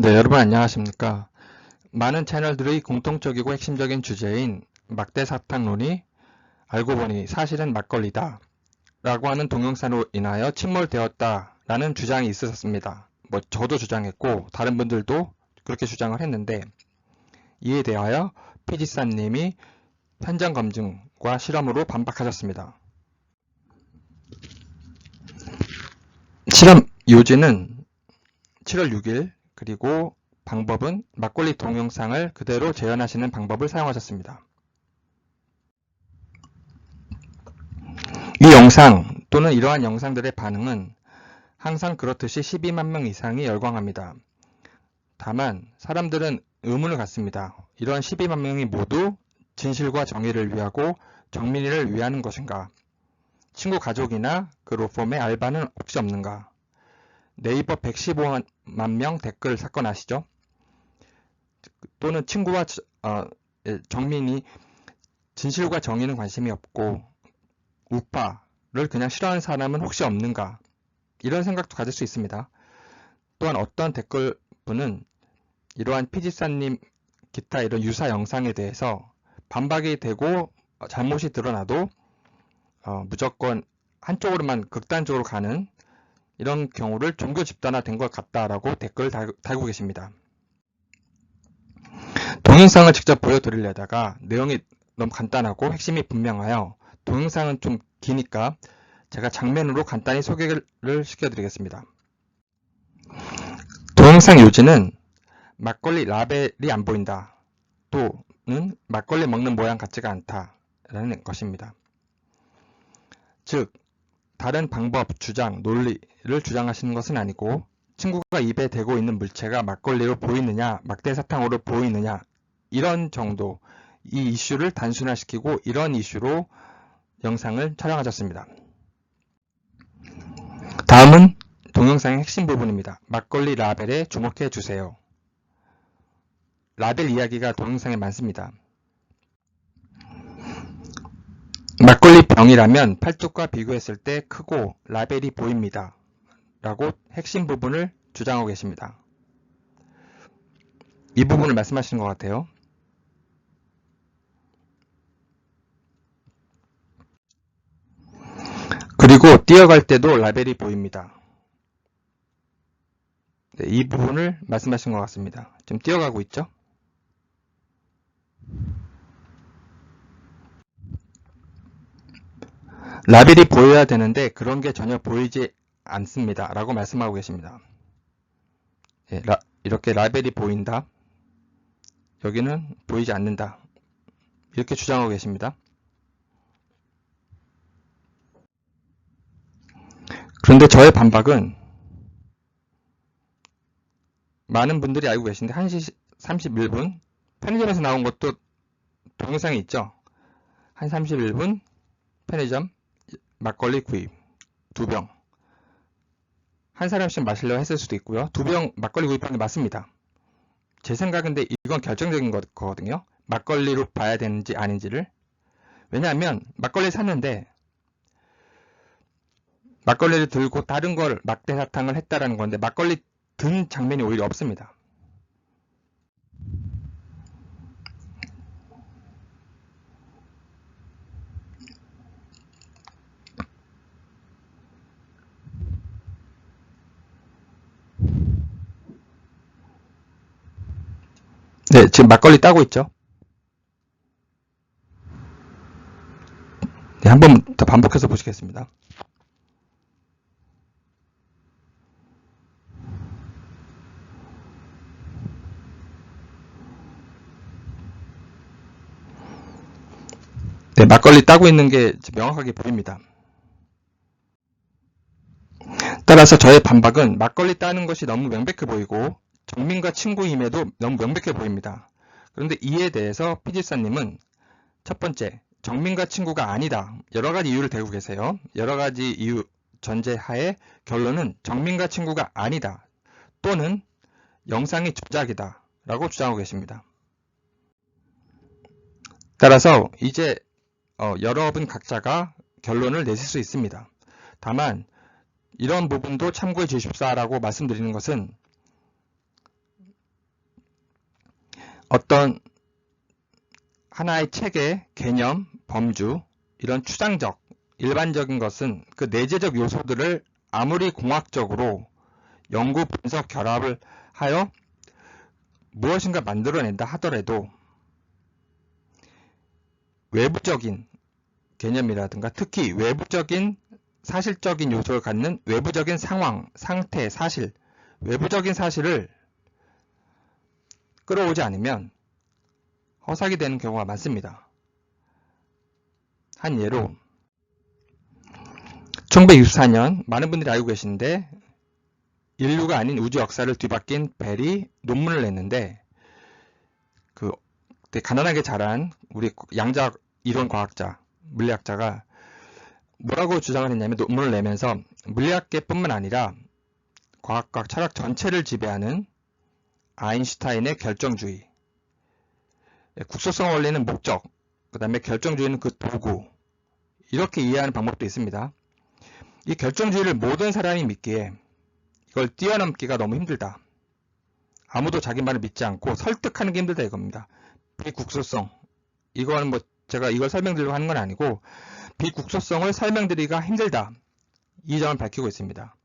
네, 여러분 안녕하십니까. 많은 채널들의 공통적이고 핵심적인 주제인 막대사탕론이 알고 보니 사실은 막걸리다 라고 하는 동영상으로 인하여 침몰되었다 라는 주장이 있었습니다. 저도 주장했고 다른 분들도 그렇게 주장을 했는데, 이에 대하여 피지사님이 현장 검증과 실험으로 반박하셨습니다. 실험 요지는 7월 6일, 그리고 방법은 막걸리 동영상을 그대로 재현하시는 방법을 사용하셨습니다. 이 영상 또는 이러한 영상들의 반응은 항상 그렇듯이 12만 명 이상이 열광합니다. 다만 사람들은 의문을 갖습니다. 이러한 12만 명이 모두 진실과 정의를 위하고 정민이를 위하는 것인가? 친구 가족이나 그 로펌의 알바는 혹시 없는가? 네이버 115만 명 댓글 사건 아시죠? 또는 친구와 정민이 진실과 정의는 관심이 없고 우파를 그냥 싫어하는 사람은 혹시 없는가? 이런 생각도 가질 수 있습니다. 또한 어떤 댓글분은 이러한 피지사님 기타 이런 유사 영상에 대해서 반박이 되고 잘못이 드러나도 무조건 한쪽으로만 극단적으로 가는 이런 경우를 종교 집단화된 것 같다라고 댓글을 달고 계십니다. 동영상을 직접 보여드리려다가 내용이 너무 간단하고 핵심이 분명하여 동영상은 좀 기니까 제가 장면으로 간단히 소개를 시켜드리겠습니다. 동영상 요지는 막걸리 라벨이 안 보인다 또는 막걸리 먹는 모양 같지가 않다 라는 것입니다. 즉 다른 방법, 주장, 논리를 주장하시는 것은 아니고 친구가 입에 대고 있는 물체가 막걸리로 보이느냐 막대사탕으로 보이느냐 이런 정도, 이 이슈를 단순화시키고 이런 이슈로 영상을 촬영하셨습니다. 다음은 동영상의 핵심 부분입니다. 막걸리 라벨에 주목해 주세요. 라벨 이야기가 동영상에 많습니다. 막걸리 병이라면 팔뚝과 비교했을 때 크고 라벨이 보입니다. 라고 핵심 부분을 주장하고 계십니다. 이 부분을 말씀하시는 것 같아요. 그리고 뛰어갈 때도 라벨이 보입니다. 네, 이 부분을 말씀하신 것 같습니다. 지금 뛰어가고 있죠? 라벨이 보여야 되는데 그런 게 전혀 보이지 않습니다. 라고 말씀하고 계십니다. 네, 이렇게 라벨이 보인다. 여기는 보이지 않는다. 이렇게 주장하고 계십니다. 그런데 저의 반박은 많은 분들이 알고 계신데 1시 31분 편의점에서 나온 것도 동영상이 있죠. 한 31분 편의점 막걸리 구입 2병 한 사람씩 마시려고 했을 수도 있고요. 2병 막걸리 구입한 게 맞습니다. 제 생각인데 이건 결정적인 거거든요. 막걸리로 봐야 되는지 아닌지를. 왜냐하면 막걸리 샀는데 막걸리를 들고 다른 걸 막대사탕을 했다라는 건데 막걸리 든 장면이 오히려 없습니다. 네, 지금 막걸리 따고 있죠. 네, 한 번 더 반복해서 보시겠습니다. 네, 막걸리 따고 있는 게 명확하게 보입니다. 따라서 저의 반박은 막걸리 따는 것이 너무 명백해 보이고 정민과 친구임에도 너무 명백해 보입니다. 그런데 이에 대해서 피지사님은 첫 번째, 정민과 친구가 아니다. 여러 가지 이유를 대고 계세요. 여러 가지 이유 전제하에 결론은 정민과 친구가 아니다. 또는 영상이 조작이다. 라고 주장하고 계십니다. 따라서 이제 여러분 각자가 결론을 내실 수 있습니다. 다만 이런 부분도 참고해 주십사라고 말씀드리는 것은 어떤 하나의 체계, 개념, 범주, 이런 추상적, 일반적인 것은 그 내재적 요소들을 아무리 공학적으로 연구, 분석, 결합을 하여 무엇인가 만들어낸다 하더라도 외부적인 개념이라든가 특히 외부적인 사실적인 요소를 갖는 외부적인 상황, 상태, 사실, 외부적인 사실을 끌어오지 않으면 허상이 되는 경우가 많습니다. 한 예로 1964년 많은 분들이 알고 계시는데 인류가 아닌 우주 역사를 뒤바뀐 벨이 논문을 냈는데 그 되게 가난하게 자란 우리 양자 이론 과학자, 물리학자가 뭐라고 주장을 했냐면 논문을 내면서 물리학계뿐만 아니라 과학과 철학 전체를 지배하는 아인슈타인의 결정주의, 국소성 원리는 목적, 그 다음에 결정주의는 그 도구, 이렇게 이해하는 방법도 있습니다. 이 결정주의를 모든 사람이 믿기에 이걸 뛰어넘기가 너무 힘들다. 아무도 자기 말을 믿지 않고 설득하는 게 힘들다 이겁니다. 비국소성, 이거는 뭐 제가 이걸 설명드리려고 하는 건 아니고 비국소성을 설명드리기가 힘들다. 이 점을 밝히고 있습니다.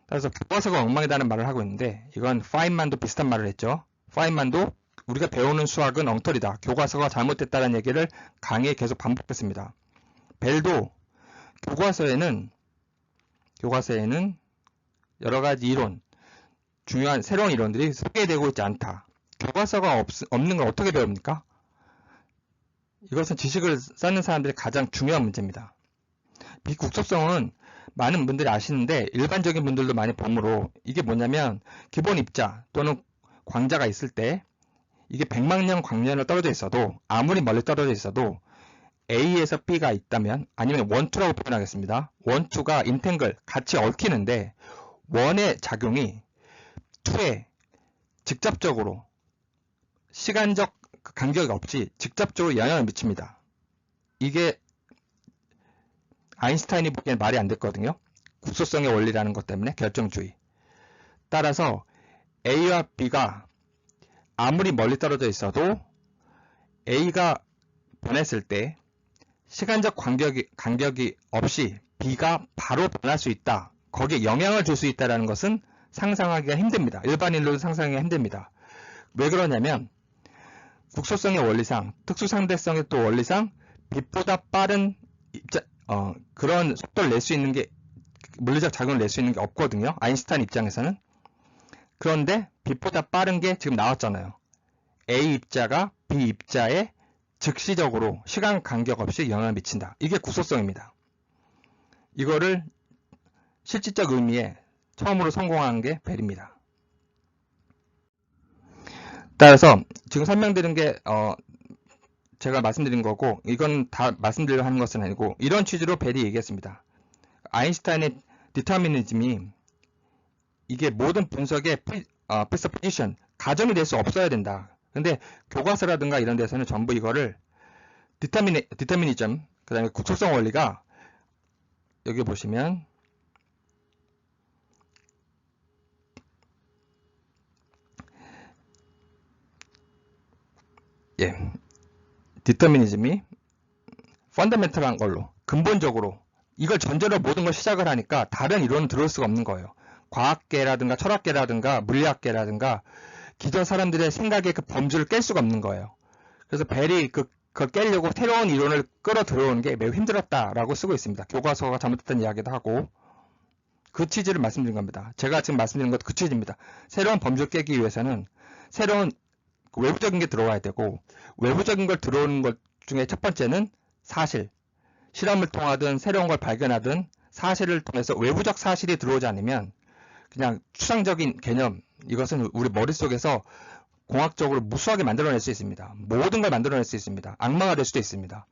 그래서 교과서가 엉망이다는 말을 하고 있는데 이건 파인만도 비슷한 말을 했죠. 파인만도 우리가 배우는 수학은 엉터리다. 교과서가 잘못됐다는 얘기를 강의에 계속 반복했습니다. 벨도 교과서에는 여러 가지 이론, 중요한 새로운 이론들이 소개되고 있지 않다. 교과서가 없는 걸 어떻게 배웁니까? 이것은 지식을 쌓는 사람들의 가장 중요한 문제입니다. 비국소성은 많은 분들이 아시는데 일반적인 분들도 많이 보므로 이게 뭐냐면 기본 입자 또는 광자가 있을 때 이게 100만 년 광년을 떨어져 있어도 아무리 멀리 떨어져 있어도 A에서 B가 있다면 아니면 1, 2라고 표현하겠습니다. 1, 2가 인탱글 같이 얽히는데 1의 작용이 2에 직접적으로 시간적 간격이 없이 직접적으로 영향을 미칩니다. 이게 아인슈타인이 보기엔 말이 안 됐거든요. 국소성의 원리라는 것 때문에 결정주의. 따라서 A와 B가 아무리 멀리 떨어져 있어도 A가 변했을 때 시간적 간격이 없이 B가 바로 변할 수 있다. 거기에 영향을 줄 수 있다는 것은 상상하기가 힘듭니다. 일반인으로는 상상하기가 힘듭니다. 왜 그러냐면 국소성의 원리상, 특수상대성의 또 원리상 빛보다 빠른 그런 속도를 낼 수 있는 게 물리적 작용을 낼 수 있는 게 없거든요. 아인슈타인 입장에서는. 그런데 빛보다 빠른 게 지금 나왔잖아요. A 입자가 B 입자에 즉시적으로 시간 간격 없이 영향을 미친다. 이게 국소성입니다. 이거를 실질적 의미에 처음으로 성공한 게 벨입니다. 따라서 지금 설명드린 게 제가 말씀드린 거고 이건 다 말씀드리려 하는 것은 아니고 이런 취지로 벨이 얘기했습니다. 아인슈타인의 디터미니즘이 이게 모든 분석의 presupposition, 가정이 될 수 없어야 된다. 근데 교과서라든가 이런 데서는 전부 이거를 디터미니즘, 그 다음에 국소성 원리가 여기 보시면 디터미니즘이 펀더멘털한 걸로 근본적으로 이걸 전제로 모든 걸 시작을 하니까 다른 이론은 들어올 수가 없는 거예요. 과학계라든가 철학계라든가 물리학계라든가 기존 사람들의 생각의 그 범주를 깰 수가 없는 거예요. 그래서 벨이 그걸 깨려고 새로운 이론을 끌어 들어오는 게 매우 힘들었다라고 쓰고 있습니다. 교과서가 잘못됐다는 이야기도 하고 그 취지를 말씀드린 겁니다. 제가 지금 말씀드린 것도 그 취지입니다. 새로운 범주를 깨기 위해서는 새로운 외부적인 게 들어와야 되고 외부적인 걸 들어오는 것 중에 첫 번째는 사실, 실험을 통하든 새로운 걸 발견하든 사실을 통해서 외부적 사실이 들어오지 않으면 그냥 추상적인 개념, 이것은 우리 머릿속에서 공학적으로 무수하게 만들어낼 수 있습니다. 모든 걸 만들어낼 수 있습니다. 악마가 될 수도 있습니다.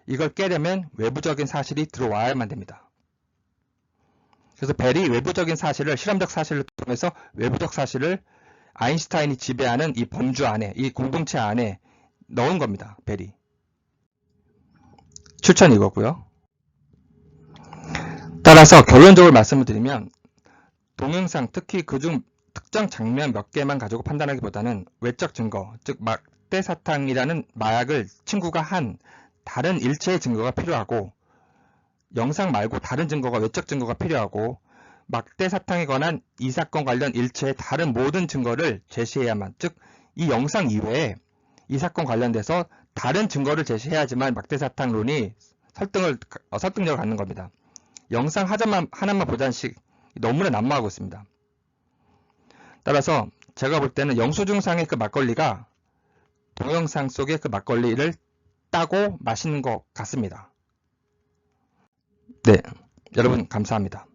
이걸 깨려면 외부적인 사실이 들어와야만 됩니다. 그래서 벨이 외부적인 사실을, 실험적 사실을 통해서 외부적 사실을 아인슈타인이 지배하는 이 범주 안에, 이 공동체 안에 넣은 겁니다. 벨이. 추천 이거고요. 따라서 결론적으로 말씀을 드리면 동영상, 특히 그중 특정 장면 몇 개만 가지고 판단하기보다는 외적 증거, 즉 막대사탕이라는 마약을 친구가 한 다른 일체의 증거가 필요하고, 영상 말고 다른 증거가, 외적 증거가 필요하고, 막대사탕에 관한 이 사건 관련 일체의 다른 모든 증거를 제시해야만, 즉 이 영상 이외에 이 사건 관련돼서 다른 증거를 제시해야지만 막대사탕론이 설득력을 갖는 겁니다. 영상 하나만 보자는 식 너무나 난무하고 있습니다. 따라서 제가 볼 때는 영수증상의 그 막걸리가 동영상 속의 그 막걸리를 따고 마시는 것 같습니다. 네, 여러분 감사합니다.